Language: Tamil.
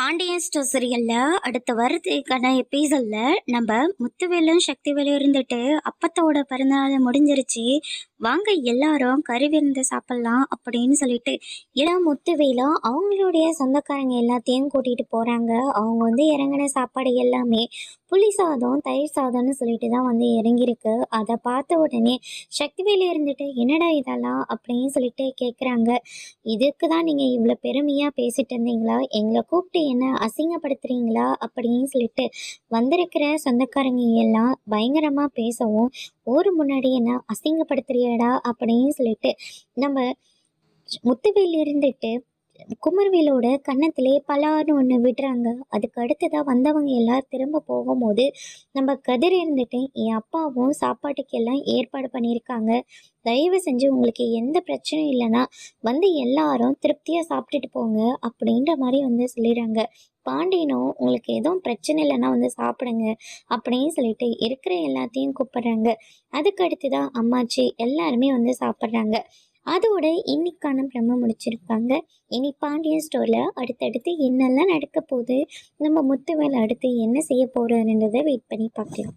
பாண்டியன் ஸ்டோர் சீரியல்ல அடுத்து வரதுக்கான எபிசோட்ல நம்ம முத்துவேலும் சக்திவேலும் இருந்துட்டு அப்பத்தோட பிறந்தநாள் முடிஞ்சிருச்சு, வாங்க எல்லாரும் கறி விருந்து சாப்பிடலாம் அப்படின்னு சொல்லிட்டு எல்லாம் முத்துவேலும் அவங்களுடைய சொந்தக்காரங்க எல்லாத்தையும் கூட்டிட்டு போறாங்க. அவங்க இறங்கின சாப்பாடு எல்லாமே புளி சாதம் தயிர் சாதம்னு சொல்லிட்டு தான் இறங்கியிருக்கு. அதை பார்த்த உடனே சக்திவேலு இருந்துட்டு என்னடா இதெல்லாம் அப்படின்னு சொல்லிட்டு கேட்குறாங்க. இதுக்கு தான் நீங்கள் இவ்வளோ பெருமையாக பேசிட்டு இருந்தீங்களா? எங்களை கூப்பிட்டு என்ன அசிங்கப்படுத்துறீங்களா அப்படின்னு சொல்லிட்டு வந்திருக்கிற சொந்தக்காரங்க எல்லாம் பயங்கரமாக பேசவும், ஊர் முன்னாடி என்ன அசிங்கப்படுத்துறியடா அப்படின்னு சொல்லிட்டு நம்ம முத்துவேல் இருந்துட்டு குமரவேலோட கன்னத்திலே பலார்னு ஒன்று விடுறாங்க. அதுக்கு அடுத்ததாக வந்தவங்க எல்லாம் திரும்ப போகும்போது நம்ம கதிர் இருந்துட்டு என் அப்பாவும் சாப்பாட்டுக்கு எல்லாம் ஏற்பாடு பண்ணியிருக்காங்க, தயவு செஞ்சு உங்களுக்கு எந்த பிரச்சனையும் இல்லைன்னா எல்லாரும் திருப்தியாக சாப்பிட்டுட்டு போங்க அப்படின்ற மாதிரி சொல்லிடுறாங்க. பாண்டியனும் உங்களுக்கு எதுவும் பிரச்சனை இல்லைன்னா சாப்பிடுங்க அப்படின்னு சொல்லிட்டு இருக்கிற எல்லாத்தையும் கூப்பிடுறாங்க. அதுக்கு அடுத்துதான் அம்மாச்சி எல்லாருமே சாப்பிட்றாங்க. அதோட இன்னைக்கான பிரம்ம முடிச்சிருக்காங்க. இனி பாண்டியன் ஸ்டோரில் அடுத்தடுத்து என்னெல்லாம் நடக்க போகுது, நம்ம முத்துவேல் அடுத்து என்ன செய்ய போகிறாருன்றதை வெயிட் பண்ணி பார்க்கலாம்.